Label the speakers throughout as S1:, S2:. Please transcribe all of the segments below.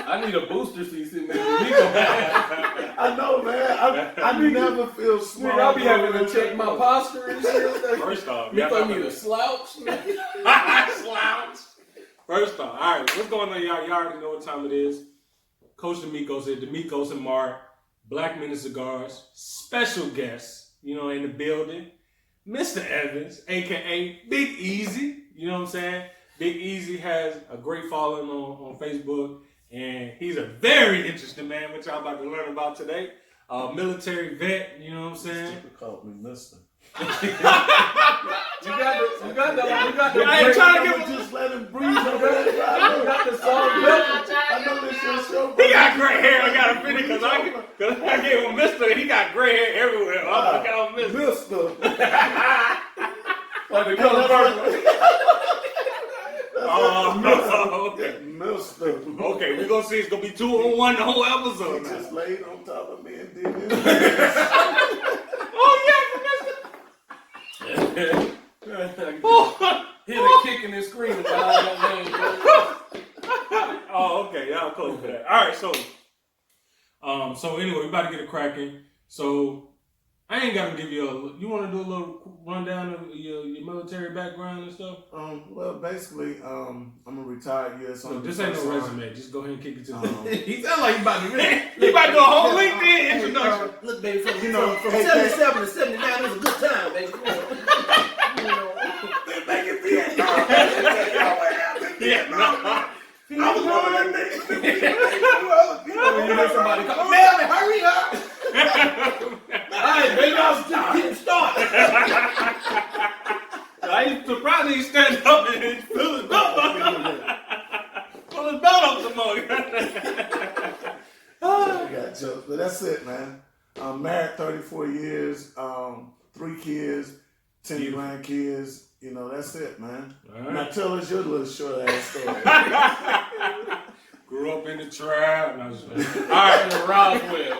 S1: I need a booster seat sitting next to Demecos.
S2: I know, man. I never feel small.
S1: Nigga, I'll be having to check my posture and shit.
S3: First off,
S1: Demecos need a slouch.
S3: Slouch. First off, all right, what's going on, y'all? Y'all already know what time it is. Coach Demecos here, Demecos and Mark, Black Men and Cigars, special guest, in the building, Mr. Evans, a.k.a. Big Easy, you know what I'm saying? Big Easy has a great following on Facebook, and he's a very interesting man, which y'all about to learn about today. Military vet, you know what I'm saying?
S2: People call me Mister.
S1: You got the
S3: I ain't trying to give him.
S2: Just let him breathe. You got the song. I know this your show.
S3: He got gray hair. I got to finish because I gave him Mister. He got gray hair everywhere. I got him Mister.
S1: Like the color purple.
S3: Okay.
S2: Mister.
S3: Okay, we're going to see. It's going to be 2 on 1 the whole episode.
S2: He just laid on top of me and did this.
S3: Oh, yeah.
S1: Hit a kick in his screen about that name.
S3: Oh, okay. Y'all close for that. All right, so anyway, we about to get it cracking. So I ain't got to give you you want to do a little rundown of your military background and stuff?
S2: Well, basically, I'm a retared U.S. Army.
S3: This ain't no resume. Just go ahead and kick it to the
S1: He sound like he about to really.
S3: He about to do a whole LinkedIn introduction.
S1: Look, baby, from 77 to 79, it was a good time, baby.
S2: Make it Vietnam. I was one of them niggas.
S1: You hear somebody call, Melvin, hurry up. All right, baby, I was just getting started.
S3: I ain't surprised he stand up and pull his belt up. Pull his belt up some more.
S2: I got jokes, but that's it, man. I'm married 34 years, 3 kids, 10 grandkids. That's it, man. Right. Now tell us your little short ass story.
S3: Grew up in the trap. No, all right,
S1: in the Roswell.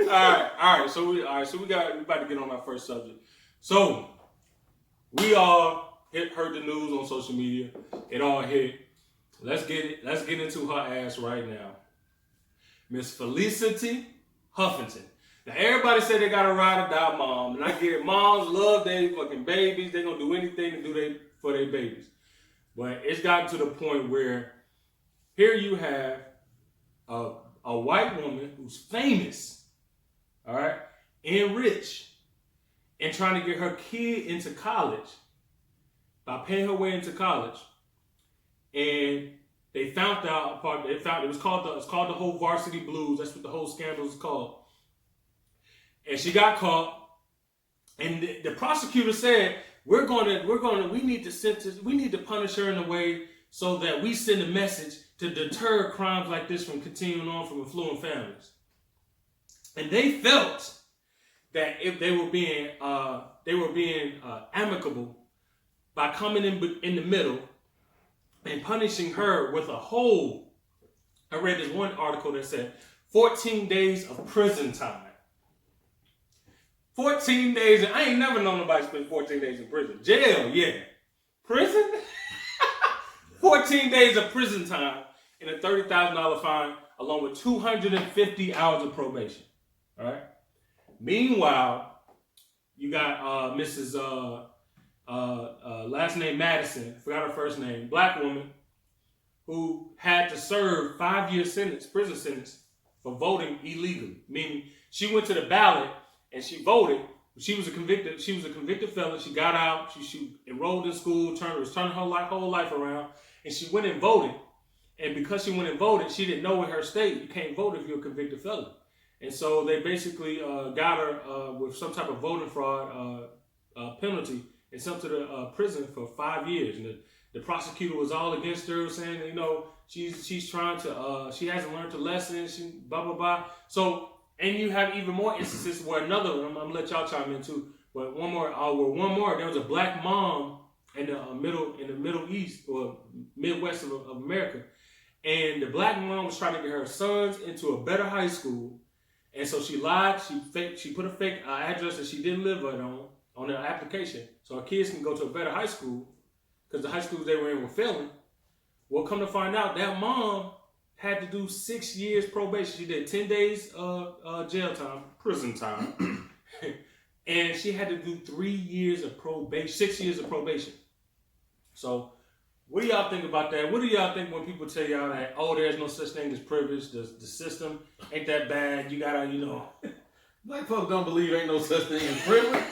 S3: All right. So we about to get on our first subject. So we all heard the news on social media. It all hit. Let's get into her ass right now. Miss Felecity Huffman. Now everybody say they got a ride or die mom, and I get it. Moms love their fucking babies. They're gonna do anything to do for their babies. But it's gotten to the point where here you have a white woman who's famous, all right, and rich, and trying to get her kid into college by paying her way into college, and they found out it was called the whole Varsity Blues. That's what the whole scandal is called. And she got caught, and the prosecutor said, we need to punish her in a way so that we send a message to deter crimes like this from continuing on from affluent families. And they felt that if they were being amicable by coming in the middle and punishing her with a whole. I read this one article that said 14 days of prison time. 14 days, and I ain't never known nobody spend 14 days in prison. Jail, yeah. Prison? 14 days of prison time and a $30,000 fine along with 250 hours of probation. All right? Meanwhile, you got Mrs. Last name Madison, forgot her first name, black woman, who had to serve 5-year prison sentence for voting illegally. Meaning she went to the ballot and she voted. She was a convicted felon. She got out. She enrolled in school. Was turning her whole life around, and she went and voted. And because she went and voted, she didn't know in her state you can't vote if you're a convicted felon. And so they basically got her with some type of voting fraud penalty and sent to the prison for 5 years. And the prosecutor was all against her, saying she's trying to she hasn't learned her lesson. She blah blah blah. So. And you have even more instances where I'm gonna let y'all chime in too. But one more, there was a black mom in the Middle East or Midwest of America, and the black mom was trying to get her sons into a better high school, and so she lied. She put a fake address that she didn't live on the application, so her kids can go to a better high school because the high schools they were in were failing. Well, come to find out, that mom had to do 6 years probation. She did 10 days jail time, prison time. And she had to do 3 years of probation, 6 years of probation. So, what do y'all think about that? What do y'all think when people tell y'all that, oh, there's no such thing as privilege, the system ain't that bad, you gotta,
S1: Black folks don't believe ain't no such thing as privilege.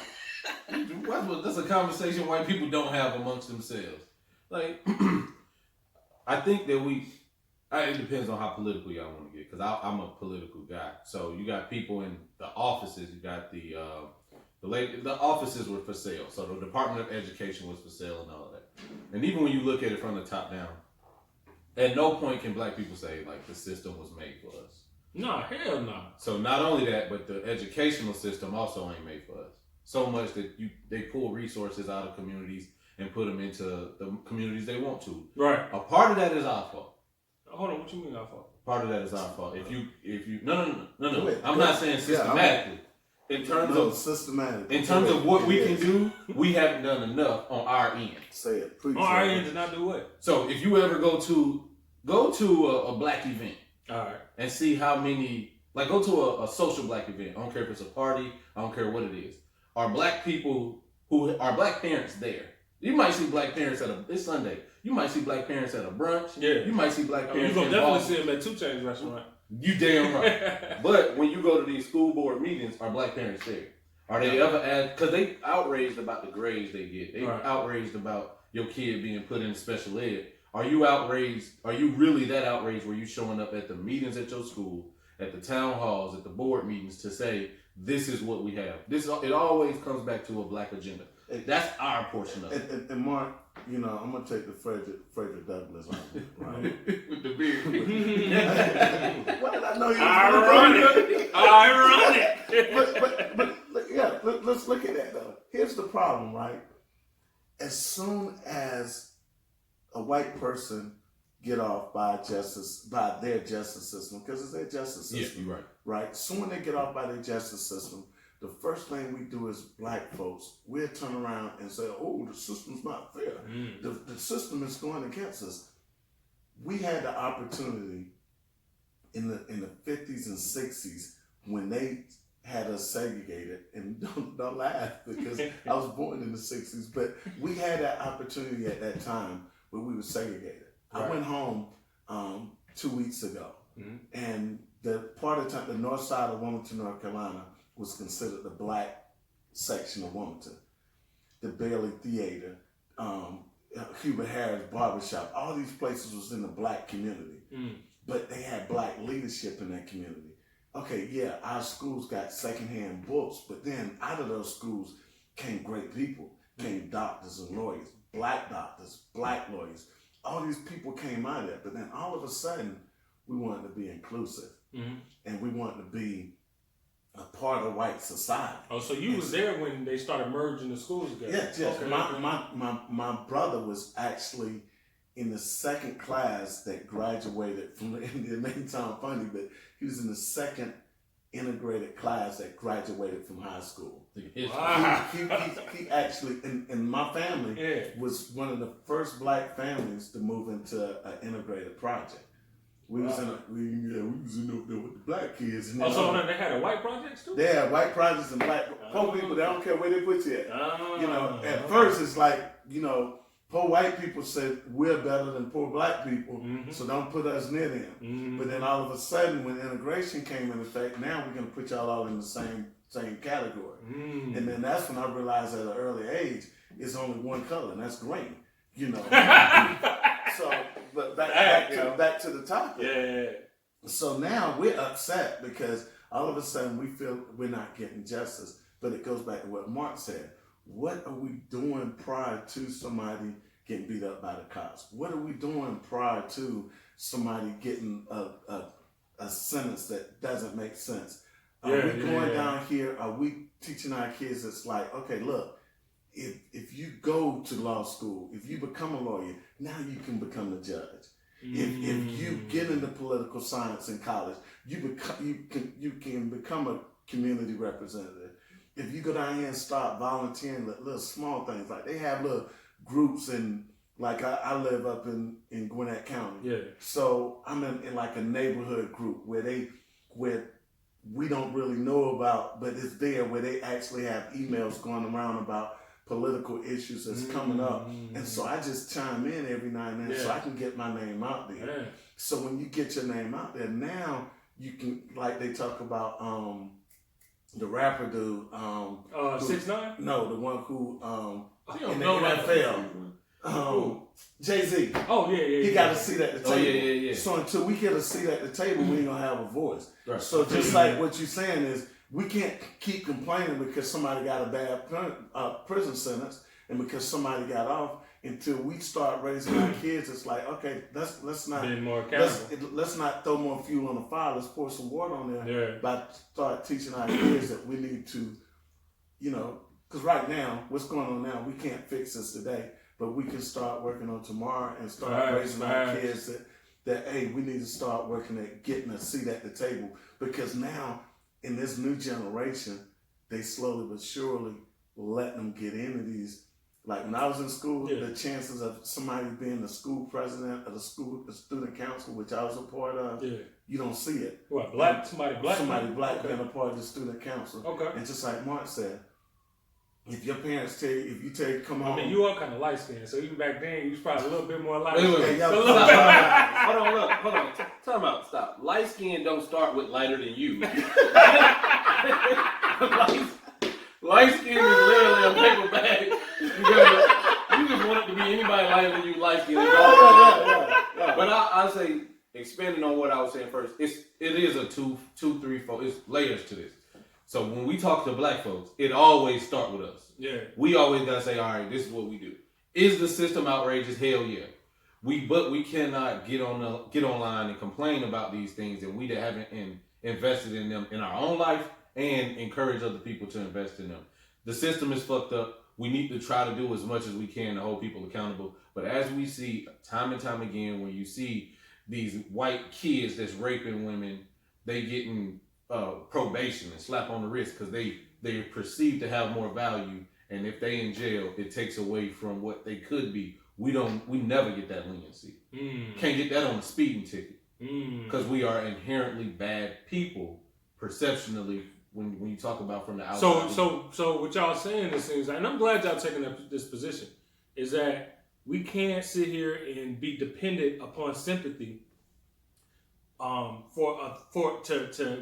S1: That's a conversation white people don't have amongst themselves. Like, I think that it depends on how political y'all want to get, because I'm a political guy. So you got people in the offices, you got the offices were for sale. So the Department of Education was for sale and all that. And even when you look at it from the top down, at no point can black people say, like, the system was made for us.
S3: No, hell no.
S1: So not only that, but the educational system also ain't made for us. So much that they pull resources out of communities and put them into the communities they want to.
S3: Right.
S1: A part of that is our fault.
S3: Hold on, what you mean our fault?
S1: Part of that is our fault. If you no. I'm not saying systematically. In terms of what we can do, we haven't done enough on our end.
S2: Say it.
S3: On our end to not do what?
S1: So if you ever go to a black event,
S3: all right,
S1: and see how many, like, go to a social black event. I don't care if it's a party. I don't care what it is. Are black parents there? You might see black parents it's Sunday. You might see black parents at a brunch.
S3: Yeah.
S1: You might see black parents.
S3: You're gonna definitely see them at 2 Chainz restaurant.
S1: You damn right. But when you go to these school board meetings, are black parents there? Are they ever asked? Because they outraged about the grades they get. They outraged about your kid being put in special ed. Are you outraged? Are you really that outraged where you showing up at the meetings at your school, at the town halls, at the board meetings to say, this is what we have? It always comes back to a black agenda. That's our portion of it.
S2: And Mark, I'm going to take the Frederick Douglass on you, right?
S1: With the beard.
S2: What did I know you were
S3: Ironic.
S2: But let's look at that, though. Here's the problem, right? As soon as a white person get off by their justice system, because it's their justice system.
S1: Yeah, you're right.
S2: Right? So when they get off by their justice system, the first thing we do as black folks, we'll turn around and say, oh, the system's not fair. The system is going against us. We had the opportunity in the 50s and 60s when they had us segregated, and don't laugh because I was born in the 60s, but we had that opportunity at that time where we were segregated. Right. I went home 2 weeks ago, and the part of the north side of Wilmington, North Carolina, was considered the black section of Wilmington. The Bailey Theater, Hubert Harris Barbershop, all these places was in the black community, but they had black leadership in that community. Okay, yeah, our schools got secondhand books, but then out of those schools came great people, came doctors and lawyers, black doctors, black lawyers. All these people came out of it, but then all of a sudden, we wanted to be inclusive, and we wanted to be a part of white society.
S3: Oh, so you was there when they started merging the schools together?
S2: Yes. Okay. My brother was actually in the second class that graduated from, and it may sound funny, but he was in the second integrated class that graduated from high school.
S3: Wow.
S2: He actually, in my family, was one of the first black families to move into an integrated project. We was in there with the black kids. And
S3: so they had a white projects too?
S2: They had white projects and black poor people. They don't care where they put you at. At first it's like, poor white people said we're better than poor black people, so don't put us near them. But then all of a sudden, when integration came into effect, now we're gonna put y'all all in the same category. And then that's when I realized at an early age, it's only one color, and that's green. So, but back to the topic.
S3: Yeah.
S2: So now we're upset because all of a sudden we feel we're not getting justice. But it goes back to what Mark said. What are we doing prior to somebody getting beat up by the cops? What are we doing prior to somebody getting a sentence that doesn't make sense? Are we going down here? Are we teaching our kids? It's like, okay, look, if you go to law school, if you become a lawyer, now you can become a judge. If you get into political science in college, you can become a community representative. If you go down here and start volunteering little small things, like they have little groups in like I live up in Gwinnett County.
S3: Yeah.
S2: So I'm in like a neighborhood group where we don't really know about, but it's there where they actually have emails going around about political issues that's coming up. And so I just chime in every now and then so I can get my name out there.
S3: Yeah.
S2: So when you get your name out there, now you can, like they talk about the rapper dude.
S3: 6ix9ine?
S2: No, the one who in the
S1: know
S2: NFL. Jay-Z.
S3: Oh, yeah.
S2: He got a seat at the table.
S1: Oh, yeah.
S2: So until we get a seat at the table, we ain't gonna have a voice.
S1: Right.
S2: So just like what you're saying is, we can't keep complaining because somebody got a bad prison sentence and because somebody got off until we start raising our kids. It's like, okay, let's not
S3: Being more accountable.
S2: let's not throw more fuel on the fire. Let's pour some water on there.
S3: Yeah.
S2: But start teaching our kids that we need to, because right now, what's going on now, we can't fix this today, but we can start working on tomorrow and start raising our kids that hey, we need to start working at getting a seat at the table, because now in this new generation, they slowly but surely let them get into these. Like when I was in school, the chances of somebody being the school president of the student council, which I was a part of, you don't see it.
S3: What, somebody black
S2: being a part of the student council.
S3: Okay.
S2: And just like Mark said, if your parents tell you, come on.
S3: I mean, you are kind of light skinned, so even back then, you was probably a little bit more light
S1: Wait,
S3: skinned.
S1: hold on. Time out, stop. Light skin don't start with lighter than you. Light skin is literally a paper bag. You just want it to be anybody lighter than you, light skin. But I say, expanding on what I was saying first, it is a 2, 3, 4. It's layers to this. So when we talk to black folks, it always starts with us. Yeah. We always gotta say, all right, this is what we do. Is the system outrageous? Hell yeah. But we cannot get online and complain about these things, and we that haven't invested in them in our own life and encourage other people to invest in them. The system is fucked up. We need to try to do as much as we can to hold people accountable. But as we see time and time again, when you see these white kids that's raping women, they getting probation and slap on the wrist because they're perceived to have more value, and if they in jail, it takes away from what they could be. We never get that leniency. Can't get that on a speeding ticket because we are inherently bad people perceptionally when you talk about from the outside.
S3: So what y'all saying is, and I'm glad y'all taking this position, is that we can't sit here and be dependent upon sympathy to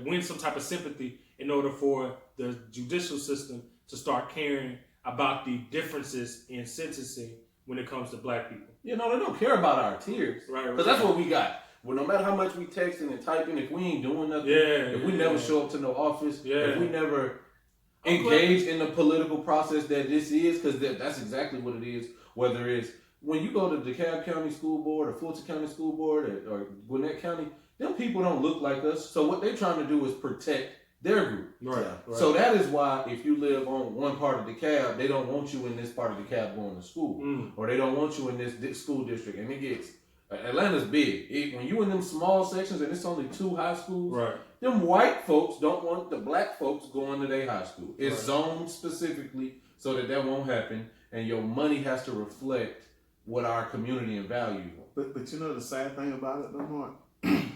S3: win some type of sympathy in order for the judicial system to start caring about the differences in sentencing when it comes to black people.
S1: They don't care about our tears. Right. Because that's what we got. Well, no matter how much we texting and typing, if we ain't doing nothing, if we never show up to no office, if we never engage in the political process that this is, because that's exactly what it is, whether it's when you go to DeKalb County School Board or Fulton County School Board or Gwinnett County, them people don't look like us. So what they're trying to do is protect their group. Right. So that is why if you live on one part of DeKalb, they don't want you in this part of DeKalb going to school. Or they don't want you in this school district. And it gets, Atlanta's big. When you in them small sections and it's only 2 high schools, them white folks don't want the black folks going to their high school. It's zoned specifically so that won't happen. And your money has to reflect what our community and value.
S2: But the sad thing about it, though, Mark,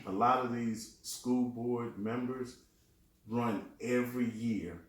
S2: a lot of these school board members run every year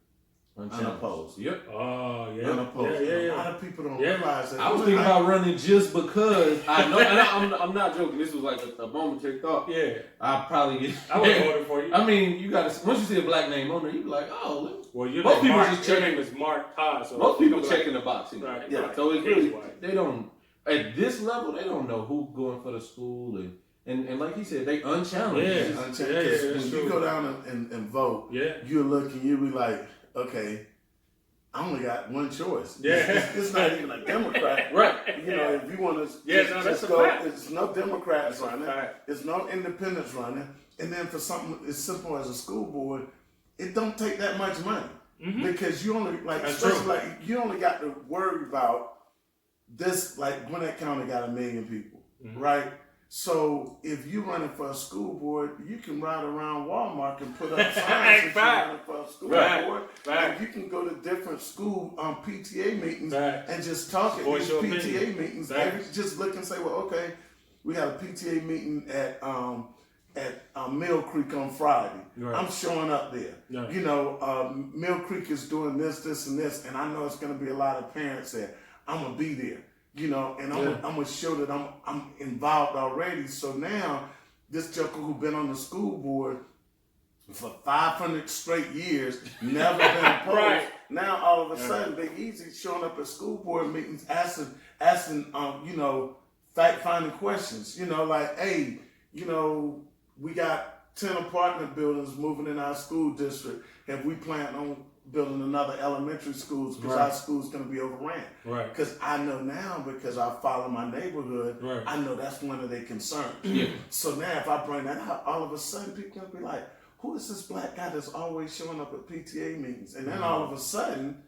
S2: unopposed.
S1: Yep.
S3: Oh, yeah.
S2: Unopposed.
S3: Yeah.
S2: A lot of people don't realize that.
S1: I was thinking about running just because I know, and I'm not joking. This was like a momentary thought. Yeah. I probably get.
S3: I would order for you.
S1: I mean, you got to, once you see a black name on there, you be like, oh,
S3: well,
S1: most people
S3: Mark,
S1: just checking.
S3: Your name is Mark Todd. So
S1: most people checking the box.
S3: Right.
S1: Yeah. So it's really, they don't, at this level, they don't know who's going for the school and like he said, they unchallenged.
S2: Yeah, unchallenged. When you go down and vote, you look and you be like, okay, I only got one choice. Yeah, it's not even a Democrat,
S1: right?
S2: If you want to,
S3: that's a fact.
S2: It's no Democrats running. It's no independents running. And then for something as simple as a school board, it don't take that much money because you only you only got to worry about this. Like Gwinnett County got 1 million people, right? So if you're running for a school board, you can ride around Walmart and put up signs if you're running for a school board. And you can go to different school PTA meetings and just talk at these PTA meetings. Just look and say, well, okay, we got a PTA meeting at Mill Creek on Friday. I'm showing up there. You know, Mill Creek is doing this, and this, and I know it's going to be a lot of parents there. I'm going to be there. You know, and I'm gonna show that I'm involved already. So now, this joker who been on the school board for 500 straight years, never been opposed. Now all of a sudden, Big Easy showing up at school board meetings, asking, you know, fact-finding questions. You know, like, hey, you know, we got 10 apartment buildings moving in our school district, and we plan on building another elementary schools because our school's going to be overran. Because I know now, because I follow my neighborhood, I know that's one of their concerns. So now if I bring that out, all of a sudden people going to be like, who is this black guy that's always showing up at PTA meetings? And then all of a sudden,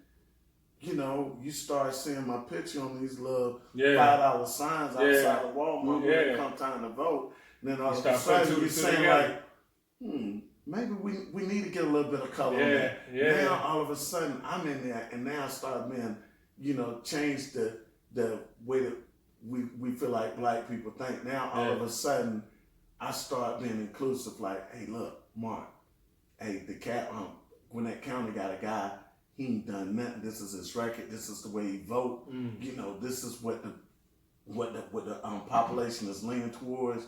S2: you know, you start seeing my picture on these little $5 signs outside of Walmart when it come time to vote. And then all of a sudden you're saying like, maybe we need to get a little bit of color on that. Now all of a sudden I'm in there, and now I start being, you know, change the way that we feel like black people think. Now all of a sudden I start being inclusive. Like, hey, look, Mark, hey, Gwinnett County got a guy. He ain't done nothing. This is his record. This is the way he vote. You know, this is what the population is leaning towards.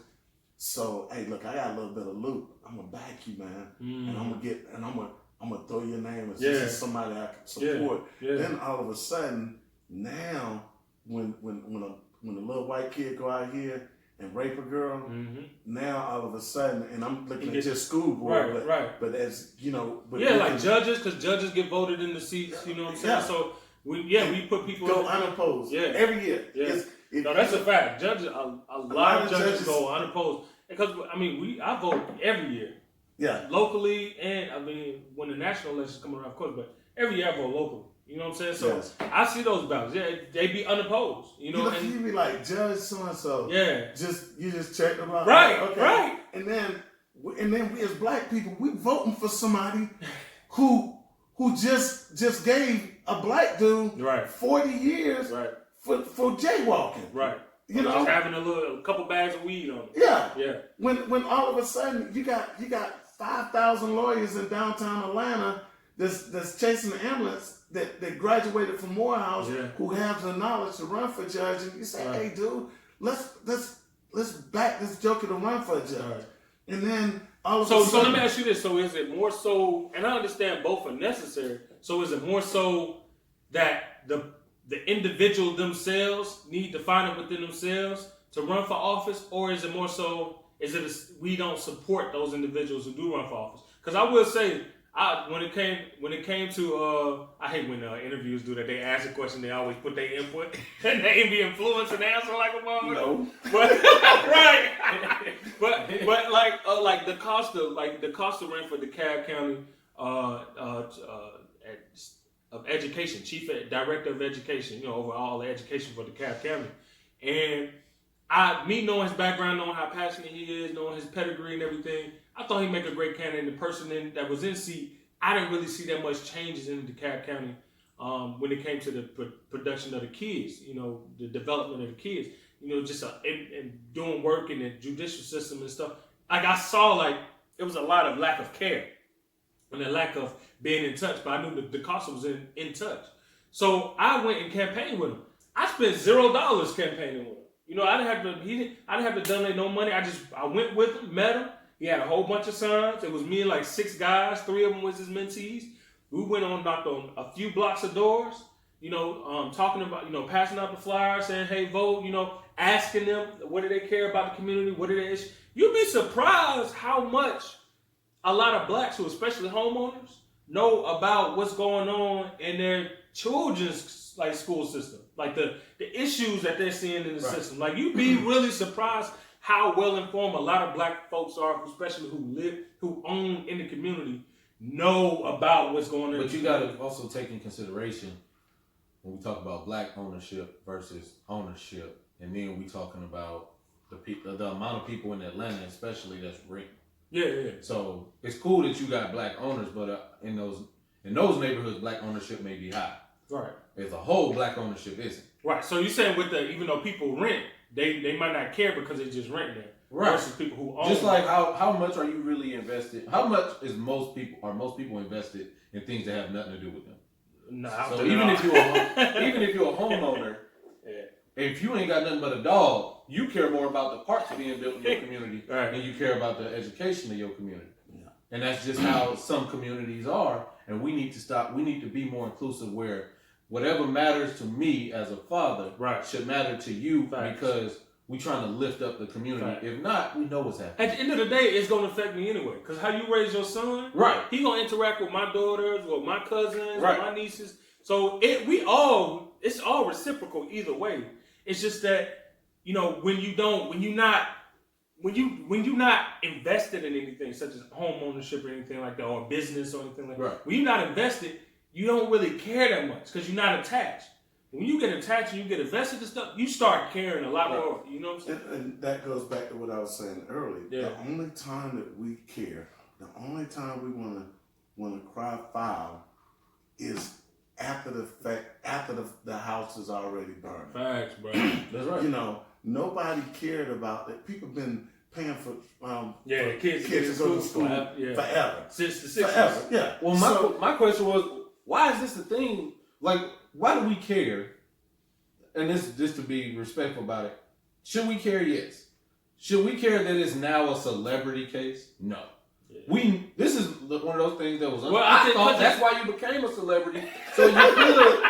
S2: So, hey, look, I got a little bit of loot. I'm gonna back you, man, and I'm gonna throw your name as this is somebody I can support. Then all of a sudden, now when a little white kid go out here and rape a girl, now all of a sudden, and I'm looking at your school board, but as you know,
S3: like judges, because judges get voted in the seats. You know what I'm saying? So we put people
S2: go unopposed. Every year.
S3: No, that's a fact. Judges, a lot of judges go unopposed. Because, I mean, I vote every year. Locally, and, I mean, when the national elections come around, of course, but every year I vote locally. You know what I'm saying? So, I see those ballots. They be unopposed. You know,
S2: and you be like, Judge so-and-so. You just check them out.
S3: Right.
S2: And then we as black people, we voting for somebody who just gave a black dude 40 years for jaywalking. You know,
S3: just having a couple bags of weed on it.
S2: When all of a sudden you got 5,000 lawyers in downtown Atlanta that's chasing the ambulance that graduated from Morehouse who have the knowledge to run for judge, and you say, hey, dude, let's back this joker to run for a judge, and then all of a sudden.
S3: So let me ask you this: so is it more so? And I understand both are necessary. So is it more so that the individual themselves need to find it within themselves to run for office, or is it more so we don't support those individuals who do run for office? Because I will say, when it came to I hate when interviews do that. They ask a question, they always put their input, and they be influenced and answer like a motherfucker. No, but like the cost of rent for DeKalb County of education, director of education, you know, over all the education for DeKalb County. And me knowing his background, knowing how passionate he is, knowing his pedigree and everything, I thought he'd make a great candidate. The person that was in seat, I didn't really see that much changes in DeKalb County when it came to the production of the kids, you know, the development of the kids, you know, just and doing work in the judicial system and stuff. Like I saw, it was a lot of lack of care and a lack of being in touch, but I knew that DeCosta was in touch. So I went and campaigned with him. I spent $0 campaigning with him. You know, I didn't have to donate no money. I went with him, met him. He had a whole bunch of signs. It was me and like 6 guys. 3 of them was his mentees. We went on, knocked on a few blocks of doors, you know, talking about, you know, passing out the flyers, saying, hey, vote, you know, asking them, what do they care about the community? What are their issues? You'd be surprised how much a lot of blacks, who especially homeowners, know about what's going on in their children's school system, like the issues that they're seeing in the system. Like, you'd be really surprised how well informed a lot of black folks are, especially who own in the community, know about what's going on.
S1: But you got to also take in consideration when we talk about black ownership versus ownership, and then we talking about the amount of people in Atlanta, especially, that's renting.
S3: Yeah.
S1: So it's cool that you got black owners, but in those neighborhoods, black ownership may be high.
S3: Right.
S1: As a whole, black ownership isn't.
S3: Right. So you're saying even though people rent, they might not care because they just rent there.
S1: Right.
S3: Versus people who own.
S1: Just like how much are you really invested? How much is most people invested in things that have nothing to do with them?
S3: Nah.
S1: So even if you're a homeowner, if you ain't got nothing but a dog, you care more about the parks being built in your community than you care about the education of your community. Yeah. And that's just how some communities are. And we need to stop. We need to be more inclusive where whatever matters to me as a father should matter to you because we trying to lift up the community. Right. If not, we know what's happening.
S3: At the end of the day, it's going to affect me anyway. Because how you raise your son, he going to interact with my daughters or my cousins or my nieces. So it's all reciprocal either way. It's just that, when you're not invested in anything such as home ownership or anything like that, or business or anything like that, when you're not invested, you don't really care that much because you're not attached. When you get attached and you get invested in stuff, you start caring a lot more. You know what I'm saying?
S2: And that goes back to what I was saying earlier. Yeah. The only time that we care, the only time we want to cry foul is after the fact, after the house is already burned.
S3: Facts, bro.
S1: That's right.
S2: Nobody cared about that. People been paying for
S3: kids
S2: to go to school forever.
S3: Since the 60s.
S2: Forever. Yeah.
S1: Well, my question was, why is this a thing? Like, why do we care? And this just to be respectful about it. Should we care? Yes. Should we care that it's now a celebrity case? No. Yeah. This is one of those things that was. I thought that's why you became a celebrity, so you could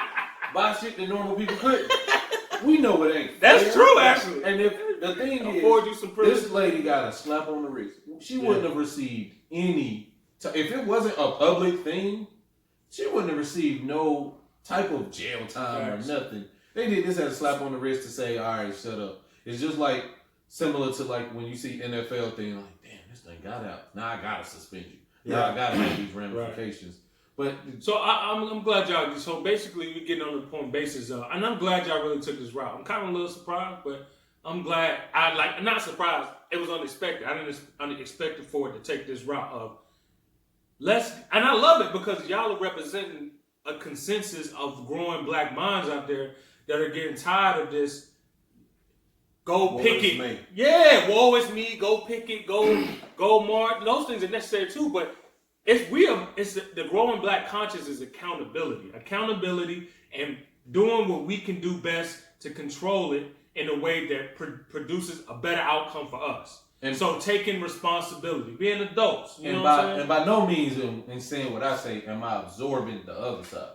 S1: buy shit that normal people couldn't. We know it ain't.
S3: That's true, actually.
S1: And if the thing is, this lady got a slap on the wrist. She wouldn't have received any. If it wasn't a public thing, she wouldn't have received no type of jail time or nothing. They did this as a slap on the wrist to say, all right, shut up. It's just like similar to like when you see NFL thing, like, damn, this thing got out. Now I gotta suspend you. Now I gotta have these ramifications. But
S3: so I'm glad y'all. So basically, we getting on the point basis, and I'm glad y'all really took this route. I'm kind of a little surprised, but I'm glad. Not surprised. It was unexpected. I didn't expect for it to take this route of and I love it because y'all are representing a consensus of growing black minds out there that are getting tired of this. Go pick it. Yeah, woe is me. Go pick it. Go march. Those things are necessary too, but it's the growing black conscience is accountability, and doing what we can do best to control it in a way that produces a better outcome for us. And so taking responsibility, being adults. And
S1: by no means in saying what I say, am I absorbing the other side.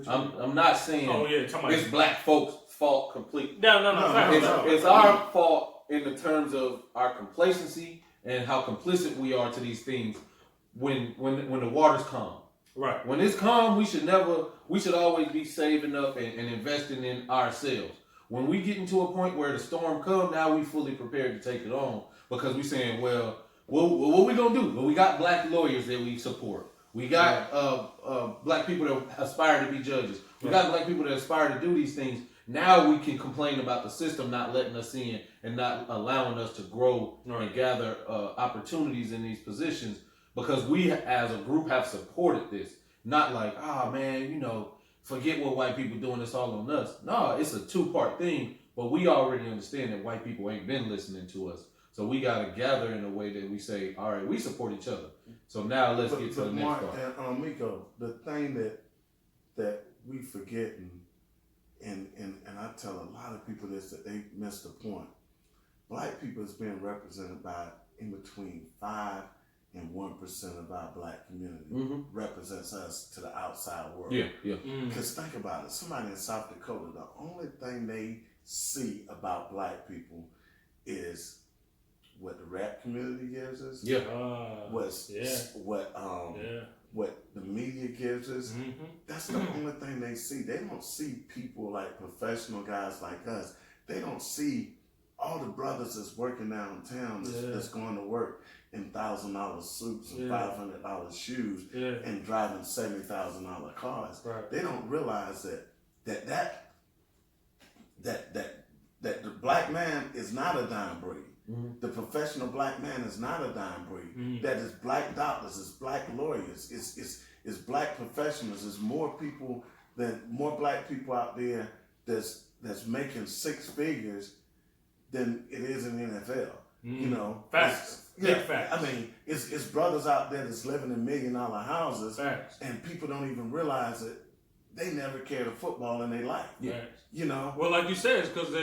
S1: I'm not saying it's black folks' fault completely.
S3: No.
S1: It's our fault in the terms of our complacency and how complicit we are to these things when the water's calm.
S3: Right.
S1: When it's calm, we should always be saving up and investing in ourselves. When we get into a point where the storm comes, now we fully prepared to take it on because we saying, well, what we gonna do? Well, we got black lawyers that we support. We got black people that aspire to be judges. We got black people that aspire to do these things. Now we can complain about the system not letting us in and not allowing us to grow and gather opportunities in these positions because we as a group have supported this. Not like, forget what white people doing, this all on us. No, it's a two-part thing, but we already understand that white people ain't been listening to us. So we got to gather in a way that we say, all right, we support each other. So now let's get to the next part.
S2: And Miko, the thing that we forget, and I tell a lot of people this, that they miss the point. Black people is being represented by in between 5 and 1% of our black community represents us to the outside world.
S1: Yeah.
S2: Because think about it. Somebody in South Dakota, the only thing they see about black people is what the rap community gives us.
S1: Yeah.
S2: What the media gives us. That's the only thing they see. They don't see people like professional guys like us. They don't see all the brothers that's working downtown that's going to work in $1,000 suits and $500 shoes and driving $70,000 cars. Right. They don't realize that that the black man is not a dying breed. Mm-hmm. The professional black man is not a dying breed. Mm-hmm. That is black doctors, it's black lawyers, it's black professionals. There's more black people out there that's making six figures than it is in the NFL. Mm-hmm. You know,
S3: facts. Facts.
S2: I mean, it's brothers out there that's living in $1 million houses,
S3: facts. And
S2: people don't even realize that they never cared a football in their life.
S3: Yeah.
S2: You know.
S3: Well, like you said, it's because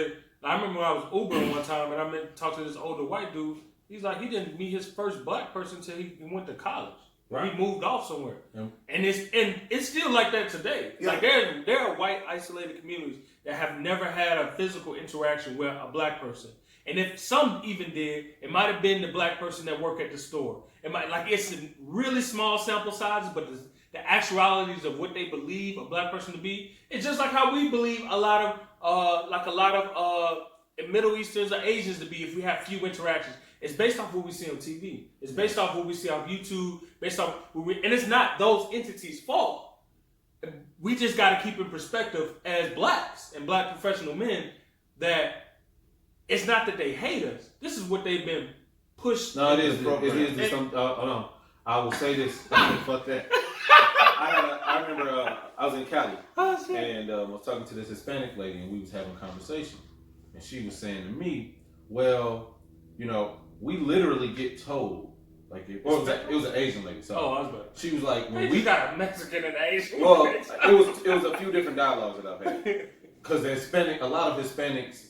S3: I remember when I was Ubering one time and I talked to this older white dude. He's like, he didn't meet his first black person until he went to college. Right. He moved off somewhere. Yeah. And it's still like that today. Yeah. Like there are white isolated communities that have never had a physical interaction with a black person. And if some even did, it might have been the black person that worked at the store. It might, like, it's a really small sample sizes, but the actualities of what they believe a black person to be, it's just like how we believe a lot of Middle Easterns or Asians to be if we have few interactions. It's based off what we see on TV. It's based off what we see on YouTube, and it's not those entities' fault. We just got to keep in perspective as blacks and black professional men that it's not that they hate us. This is what they've been pushed.
S1: No, it is. I will say this. Fuck that. I remember I was in Cali and I was talking to this Hispanic lady and we was having a conversation. And she was saying to me, well, you know, we literally get told, like it was an Asian lady. So
S3: I was about.
S1: She was like,
S3: when we got a Mexican and Asian.
S1: Well, it was a few different dialogues that I've had because a lot of Hispanics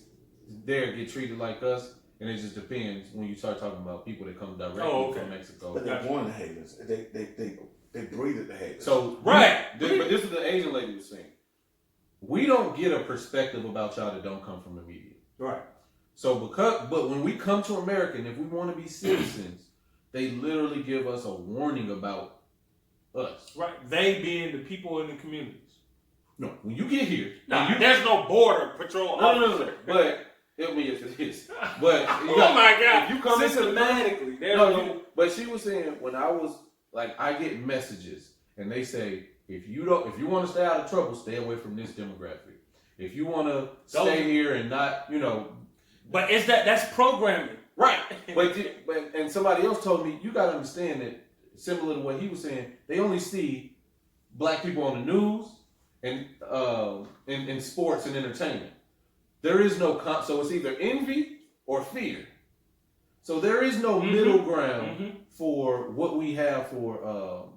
S1: there get treated like us, and it just depends when you start talking about people that come directly from Mexico.
S2: But they're born to haters. They breeded the haters.
S1: So but this is the Asian lady was saying. We don't get a perspective about y'all that don't come from the media.
S3: Right.
S1: So but when we come to America and if we want to be citizens, they literally give us a warning about us.
S3: Right. They being the people in the communities.
S1: No, when you get here,
S3: there's no border patrol officer.
S1: No. But it is. But
S3: oh my God!
S1: If you come
S3: systematically,
S1: but she was saying when I was like, I get messages and they say if you want to stay out of trouble, stay away from this demographic. If you want to stay here and not,
S3: But that's programming,
S1: right? But and somebody else told me you got to understand that similar to what he was saying, they only see black people on the news and in sports and entertainment. There is no so it's either envy or fear. So there is no middle ground for what we have for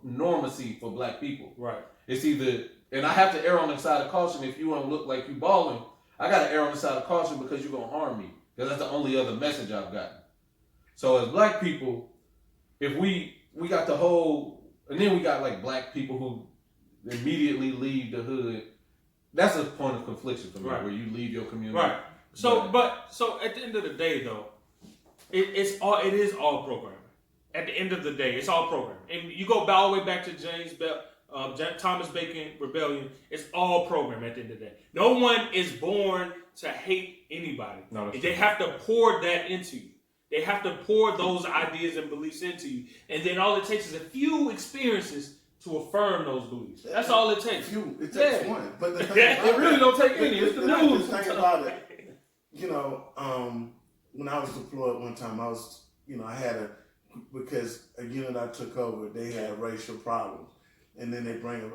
S1: normacy for black people.
S3: Right.
S1: It's either, and I have to err on the side of caution. If you want to look like you balling, I got to err on the side of caution because you're gonna harm me. Because that's the only other message I've gotten. So as black people, if we got the whole, and then we got like black people who immediately leave the hood. That's a point of confliction for me, where you leave your community.
S3: Right. So at the end of the day, though, it is all programming. At the end of the day, it's all programming. And you go all the way back to Thomas Bacon Rebellion. It's all programming at the end of the day. No one is born to hate anybody. No, they have to pour that into you. They have to pour those ideas and beliefs into you. And then all it takes is a few experiences to affirm those beliefs. That's all it takes.
S2: It takes one. But the thing
S1: it really don't take any. It's the news.
S2: The thing about it, when I was deployed one time, I had because a unit I took over, they had racial problems. And then they bring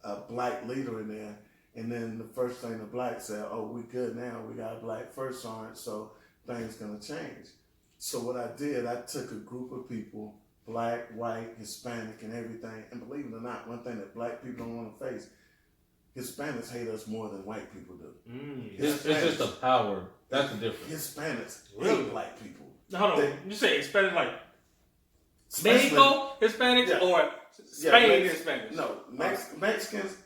S2: a black leader in there. And then the first thing the black said, oh, we good now. We got a black first sergeant, so things going to change. So what I did, I took a group of people, black, white, Hispanic, and everything. And believe it or not, one thing that black people don't want to face, Hispanics hate us more than white people do.
S1: It's just the power. That's the difference.
S2: Hispanics hate black people.
S3: Hold on. You say Hispanic like Mexico Hispanics or Spain Hispanics?
S2: No, Mexicans.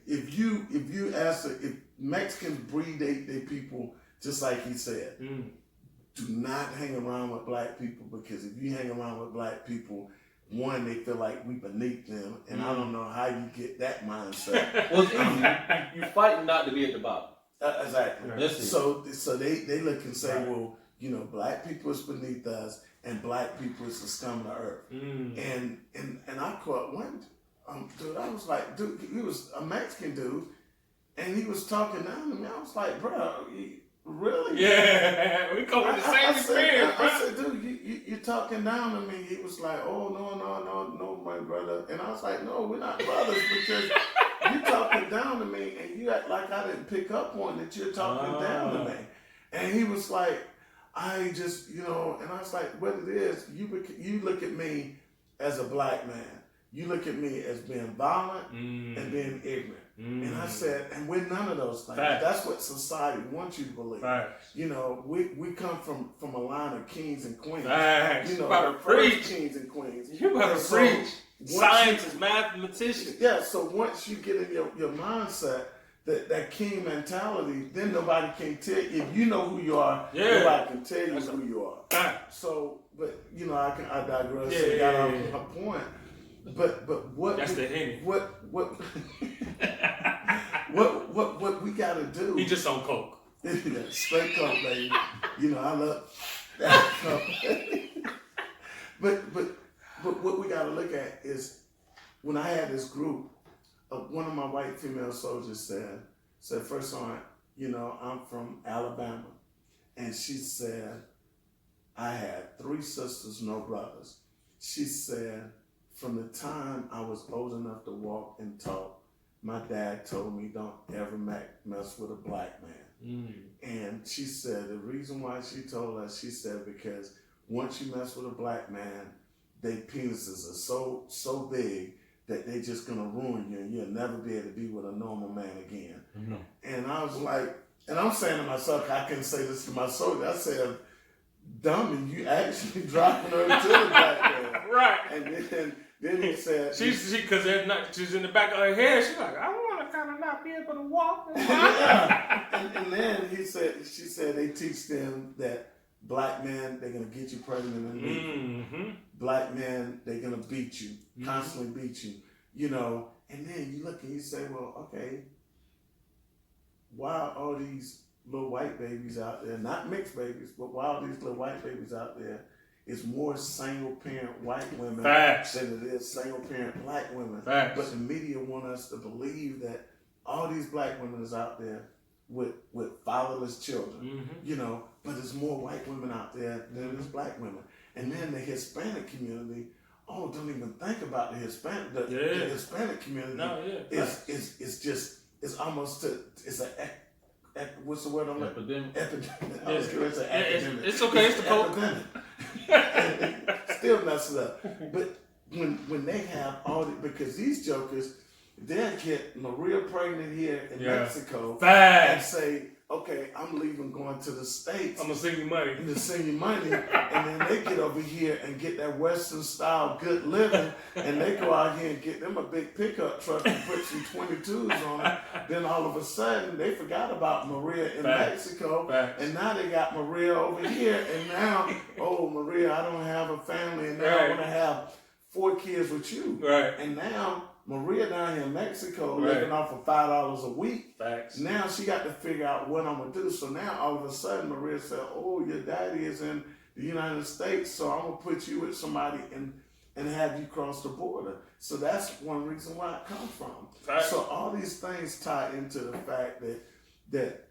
S2: If you ask if Mexicans breed they people just like he said. Do not hang around with black people because if you hang around with black people, one, they feel like we beneath them, and I don't know how you get that mindset.
S1: Well, it's easy. You're fighting not to be at the bottom.
S2: Exactly. Right. So they look and say, well, black people is beneath us, and black people is the scum of the earth. And I caught one dude. I was like, dude, he was a Mexican dude, and he was talking down to me. I was like, bro, really?
S3: Yeah, we come with the same experience, bro.
S2: I said, dude, you're talking down to me. He was like, oh, no, my brother. And I was like, no, we're not brothers because you're talking down to me and you act like I didn't pick up on that you're talking down to me. And he was like, I just, and I was like, what it is, you look at me as a black man. You look at me as being violent and being ignorant. And I said, and we're none of those things.
S3: Facts.
S2: That's what society wants you to believe.
S3: Facts.
S2: We come from a line of kings and queens.
S3: Facts.
S2: You
S3: better preach.
S2: Kings and queens.
S3: You better preach. Scientists, mathematicians.
S2: Yeah, so once you get in your mindset, that king mentality, then nobody can tell you. If you know who you are, nobody can tell you who you are. So, but, I digress.
S3: Yeah,
S2: got off my point. But what
S3: that's the Henny.
S2: What we gotta do?
S3: He just on coke.
S2: Straight coke, baby. I love that coke. but what we gotta look at is when I had this group, one of my white female soldiers said first on, I'm from Alabama, and she said I had 3 sisters, no brothers. She said, from the time I was old enough to walk and talk, my dad told me don't ever mess with a black man. And she said the reason why she told us, she said, because once you mess with a black man, their penises are so big that they just gonna ruin you and you'll never be able to be with a normal man again.
S1: No.
S2: And I was like, and I'm saying to myself, I couldn't say this to my soldier. I said, dummy, you actually dropping her to the black man.
S3: Right.
S2: And then he said,
S3: she's in the back of her head. She's like, I want to kind of not be able to walk.
S2: and then she said they teach them that black men, they're gonna get you pregnant and leave. Black men, they're gonna beat you, constantly beat you, And then you look and you say, well, okay, why are all these little white babies out there, not mixed babies, but why are these little white babies out there? It's more single parent white women than it is single parent black women.
S3: Facts.
S2: But the media want us to believe that all these black women is out there with fatherless children, but there's more white women out there than there's black women. And then the Hispanic community, don't even think about the Hispanic. The Hispanic community it's almost what's the word on that?
S1: Epidemic.
S2: I was going to say epidemic.
S3: It's okay. It's the coke.
S2: Still mess it up. But when they have because these jokers, they'll get Maria pregnant here in Mexico and say, okay, I'm leaving, going to the States.
S3: I'm going to send you money.
S2: And to send you money. And then they get over here and get that Western style good living. And they go out here and get them a big pickup truck and put some 22s on it. Then all of a sudden, they forgot about Maria in Mexico. And now they got Maria over here. And now, Maria, I don't have a family. And now I want to have 4 kids with you.
S3: Right.
S2: And now Maria down here in Mexico living off of $5 a week.
S3: Facts. Now
S2: she got to figure out what I'm going to do. So now all of a sudden Maria said, your daddy is in the United States, so I'm going to put you with somebody and have you cross the border. So that's one reason why it comes from.
S3: Facts.
S2: So all these things tie into the fact that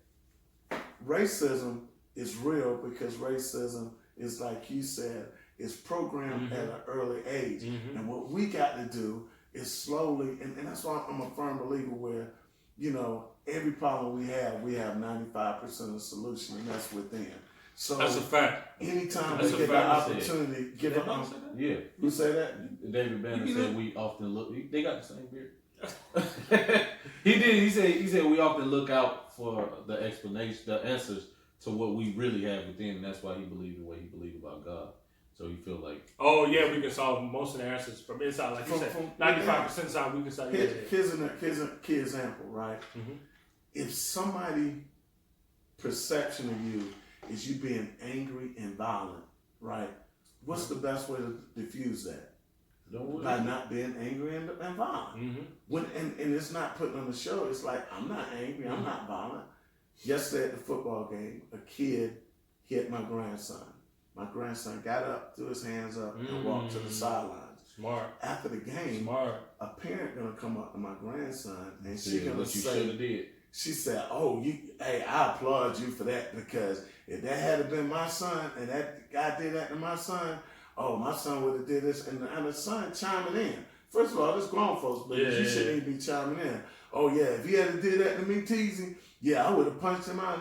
S2: racism is real, because racism is, like you said, is programmed at an early age. And what we got to do is slowly, and that's why I'm a firm believer where, every problem we have 95% of the solution, and that's within. So
S3: that's a fact.
S2: Anytime we get the opportunity, give it up.
S1: Yeah.
S2: Who said that?
S1: David Banner said we often look. They got the same beard. He did. He said we often look out for the explanation, the answers to what we really have within, and that's why he believed the way he believed about God. So you feel like,
S3: we can solve most of the answers from inside, like you said. 95% inside, we can solve.
S2: Here's a key example, right? If somebody perception of you is you being angry and violent, right? What's the best way to diffuse that? By not being angry and violent. And it's not putting on the show. It's like, I'm not angry. I'm not violent. Yesterday at the football game, a kid hit my grandson. My grandson got up, threw his hands up, and walked to the sidelines.
S3: Smart.
S2: After the game, a parent gonna come up to my grandson and She said, "Oh, hey, I applaud you for that because if that had been my son and that guy did that to my son, oh, my son would have did this." And the son chiming in. First of all, this grown folks, but you shouldn't even be chiming in. Oh yeah, if he had did that to me, teasing, yeah, I would have punched him out.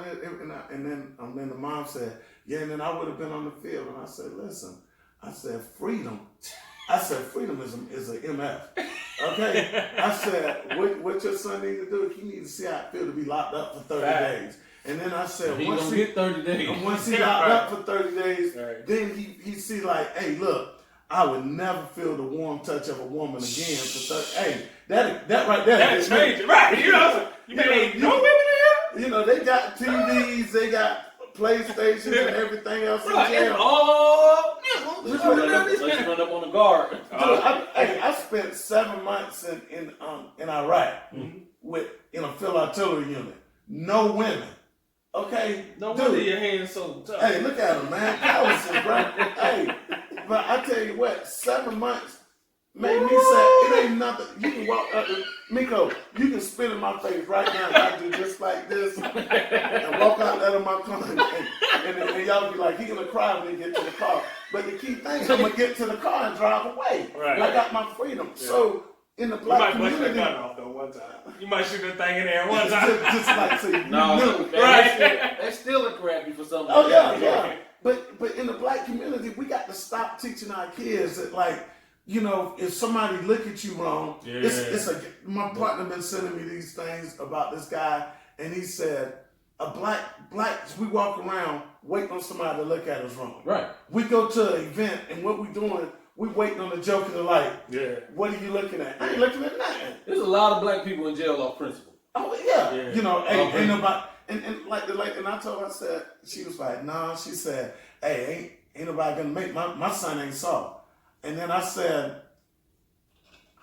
S2: And then the mom said, yeah, and then I would have been on the field. And I said, listen, I said freedom. I said freedom is an MF. Okay? I said, what your son need to do, he needs to see how it feel to be locked up for 30 days. And then I said,
S1: once he get 30 days.
S2: And once he locked up for 30 days, then he see like, hey, look, I would never feel the warm touch of a woman again for 30. Hey, that right there.
S3: That changed it, right? You know, no women in here.
S2: You know, they got TVs, they got PlayStation and everything else in jail.
S3: Oh,
S1: let's run up on the guard.
S2: Dude, I spent 7 months in Iraq in a field artillery unit. No women. Okay?
S1: No wonder your hands so tough.
S2: Hey, look at them, man. Calluses, bro. Hey, but I tell you what, 7 months made me say, it ain't nothing. You can walk up to Miko, you can spit in my face right now and I do just like this and walk out of my car and y'all be like, he gonna cry when he get to the car. But the key thing, I'm gonna get to the car and drive away. Right. I got my freedom. Yeah. So in the black community,
S3: you might bust that gun off though one time. You might shoot that thing in there one time.
S2: just like so you
S1: no,
S2: knew.
S1: Right. They still a crappy for something.
S2: Oh yeah. But in the black community, we got to stop teaching our kids that, like, you know, if somebody look at you wrong, my partner been sending me these things about this guy, and he said, we walk around waiting on somebody to look at us wrong.
S1: Right.
S2: We go to an event, and what we doing, we waiting on the joke of the light. Yeah. What are you looking at? I ain't looking at nothing.
S1: There's a lot of black people in jail off principle.
S2: Oh yeah. You know, ain't nobody. And I told her, I said, she was like, nah. She said, hey, ain't nobody gonna make my son ain't soft. And then I said,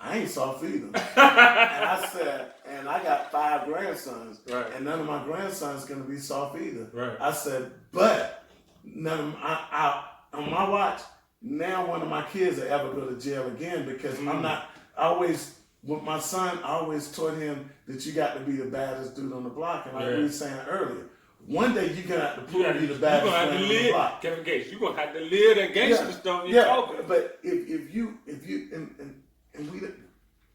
S2: I ain't soft either. And I said, and I got 5 grandsons, and none of my grandsons gonna be soft either. Right. I said, but none of on my watch, now one of my kids will ever go to jail again because with my son, I always taught him that you got to be the baddest dude on the block. And like we were saying earlier, one day you're going to have to prove you're the baddest man on the block.
S3: Kevin Gates, you're going to have to live that gangster stuff you're talking.
S2: But if you and we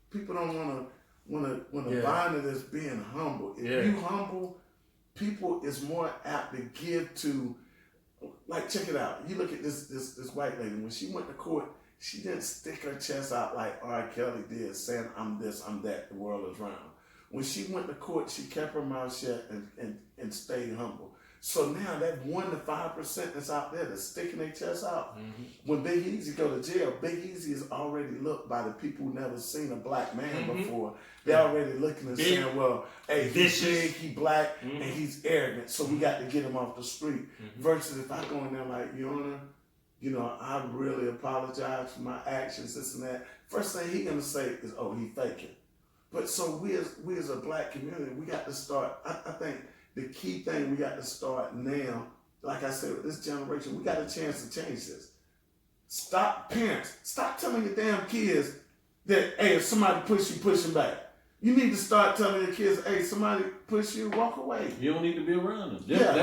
S2: people don't want to bind it as being humble. If you humble, people is more apt to give to. Like, check it out. You look at this white lady. When she went to court, she didn't stick her chest out like R. Kelly did, saying, I'm this, I'm that, the world is round. When she went to court, she kept her mouth shut and stayed humble. So now that 1 to 5% that's out there that's sticking their chest out, when Big Easy go to jail, Big Easy is already looked by the people who never seen a black man before. They're already looking and saying, well, hey, he's big, he black, and he's arrogant, so we got to get him off the street. Versus if I go in there like, Your Honor, you know, I really apologize for my actions, this and that. First thing he gonna say is, oh, he faking. But so we as a black community, we got to start, I think the key thing we got to start now, like I said, with this generation, we got a chance to change this. Stop telling your damn kids that, hey, if somebody push them back. You need to start telling your kids, hey, somebody push you, walk away.
S1: You don't need to be around them.
S2: Yeah.